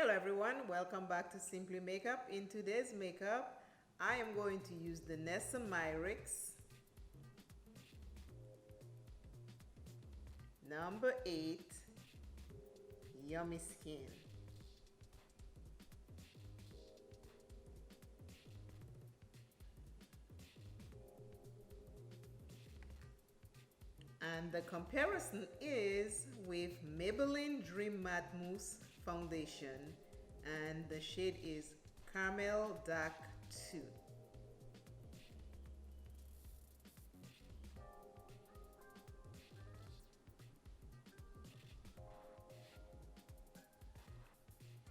Hello everyone, welcome back to Simply Makeup. In today's makeup, I am going to use the Danessa Myricks number 8 Yummy Skin. And the comparison is with Maybelline Dream Matte Mousse foundation, and the shade is Carmel Dark 2.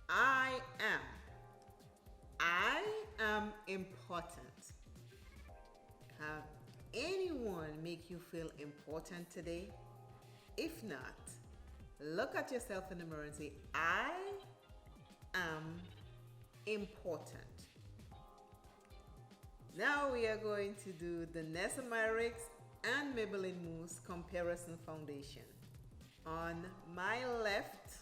I am important. Have anyone make you feel important today? If not, look at yourself in the mirror and say, I am important. Now we are going to do the Danessa Myricks and Maybelline Mousse comparison foundation. On my left,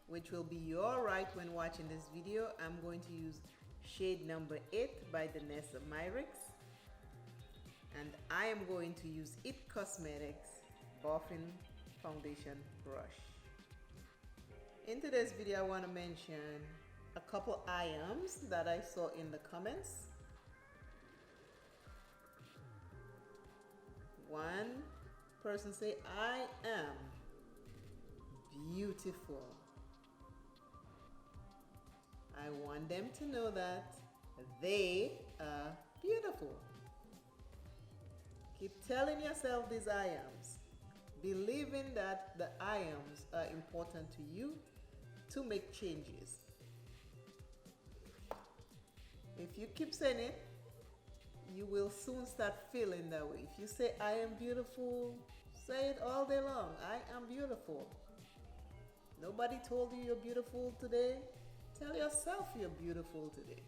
which will be your right when watching this video, I'm going to use shade number 8 by Danessa Myricks. And I am going to use It Cosmetics Buffing Foundation Brush. In today's video, I want to mention a couple items that I saw in the comments. One person say, I am beautiful. I want them to know that they are beautiful. Keep telling yourself these I ams, believing that the I ams are important to you to make changes. If you keep saying it, you will soon start feeling that way. If you say I am beautiful, say it all day long. I am beautiful. Nobody told you you're beautiful today. Tell yourself you're beautiful today.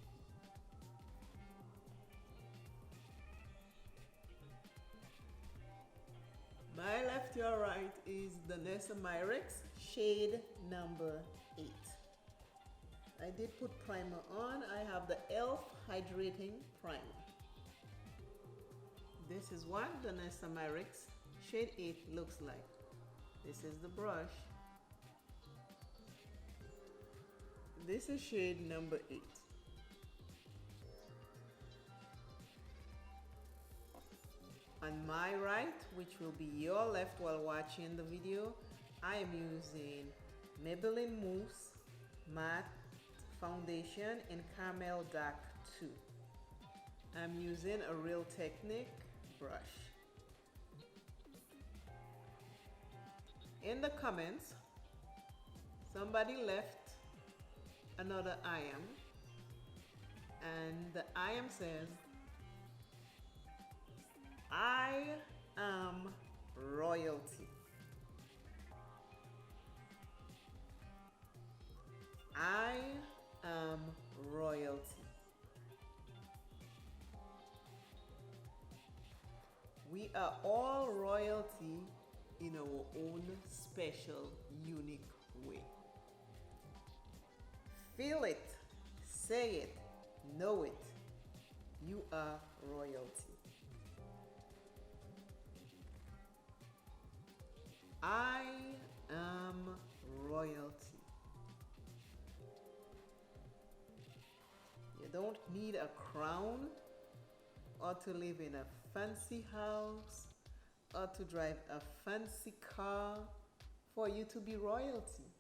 My left, your right is the Danessa Myricks shade number 8. I did put primer on. I have the e.l.f. Hydrating Primer. This is what the Danessa Myricks shade 8 looks like. This is the brush. This is shade number 8. On my right, which will be your left while watching the video, I am using Maybelline Mousse Matte Foundation in Carmel Dark 2. I'm using a Real Technique brush. In the comments, somebody left another I am, and the I am says, I am royalty. I am royalty. We are all royalty in our own special, unique way. Feel it, say it, know it. You are royalty. I am royalty. You don't need a crown or to live in a fancy house or to drive a fancy car for you to be royalty.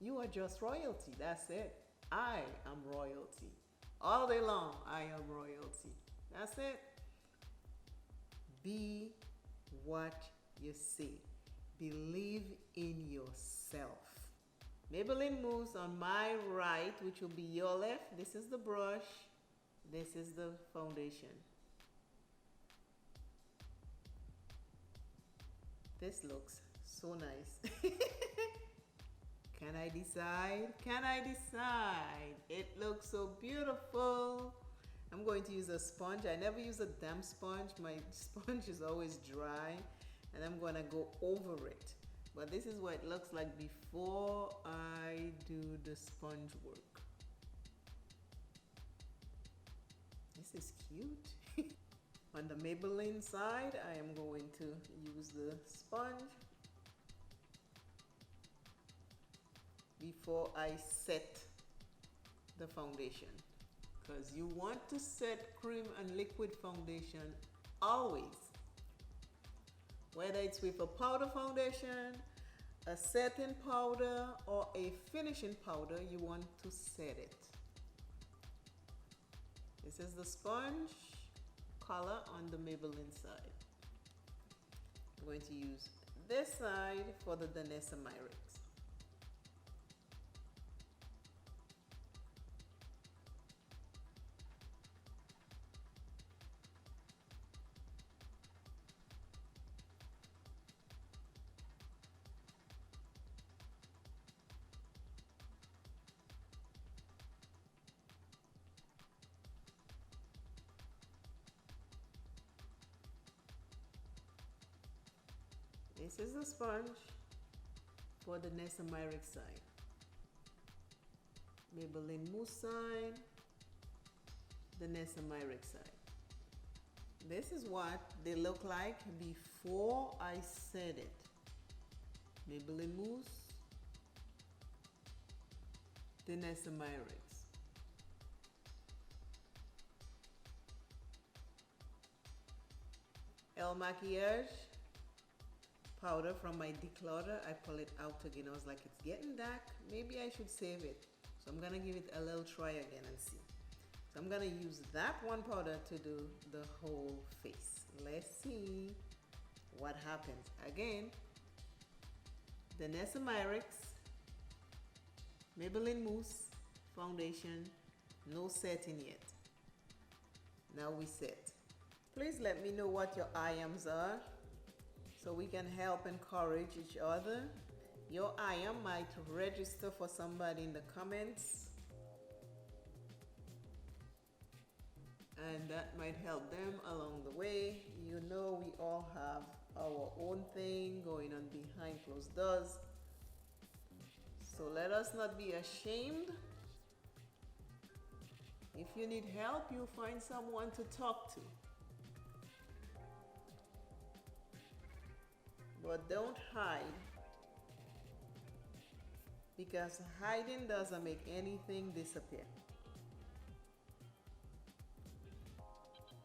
You are just royalty, that's it. I am royalty. All day long, I am royalty. That's it. Be what you say. Believe in yourself. Maybelline Mousse on my right, which will be your left. This is the brush. This is the foundation. This looks so nice. Can I decide? Can I decide? It looks so beautiful. I'm going to use a sponge. I never use a damp sponge. My sponge is always dry. And I'm going to go over it. But this is what it looks like before I do the sponge work. This is cute. On the Maybelline side, I am going to use the sponge before I set the foundation, because you want to set cream and liquid foundation always, whether it's with a powder foundation, a setting powder, or a finishing powder. You want to set it. This is the sponge color on the Maybelline side. I'm going to use this side for the Danessa Myricks. This is the sponge for the Danessa Myricks side. Maybelline Mousse side, the Danessa Myricks side. This is what they look like before I set it. Maybelline Mousse, Danessa Myricks. El Maquillage powder from my declutter. I pull it out again. I was like, it's getting dark, maybe I should save it. So I'm gonna give it a little try again and see. So I'm gonna use that one powder to do the whole face. Let's see what happens. Again, Danessa Myricks, Maybelline Mousse foundation, no setting yet. Now we set. Please let me know what your IMs are, so we can help encourage each other. Your IM might register for somebody in the comments, and that might help them along the way. You know, we all have our own thing going on behind closed doors, so let us not be ashamed. If you need help, you find someone to talk to. But don't hide, because hiding doesn't make anything disappear.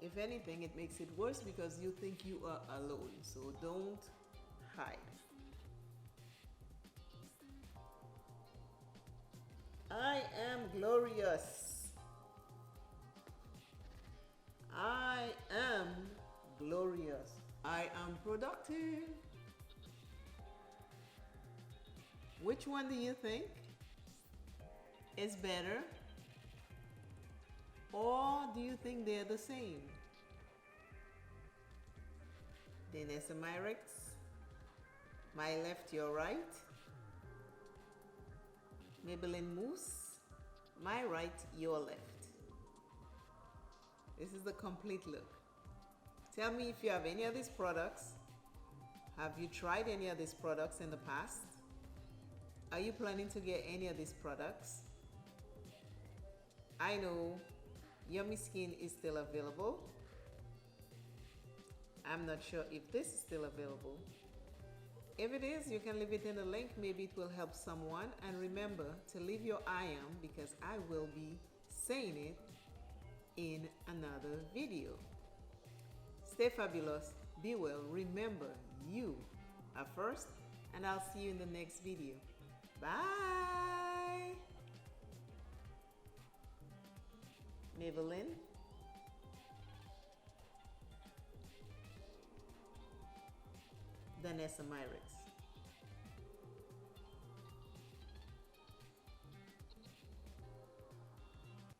If anything, it makes it worse because you think you are alone. So don't hide. I am glorious. I am glorious. I am productive. Which one do you think is better? Or do you think they're the same? Danessa Myricks, my left, your right. Maybelline Mousse, my right, your left. This is the complete look. Tell me if you have any of these products. Have you tried any of these products in the past? Are you planning to get any of these products? I know Yummy Skin is still available. I'm not sure if this is still available. If it is, you can leave it in the link. Maybe it will help someone. And remember to leave your IM, because I will be saying it in another video. Stay fabulous, be well. Remember, you are first, and I'll see you in the next video. Bye. Maybelline, Danessa Myricks.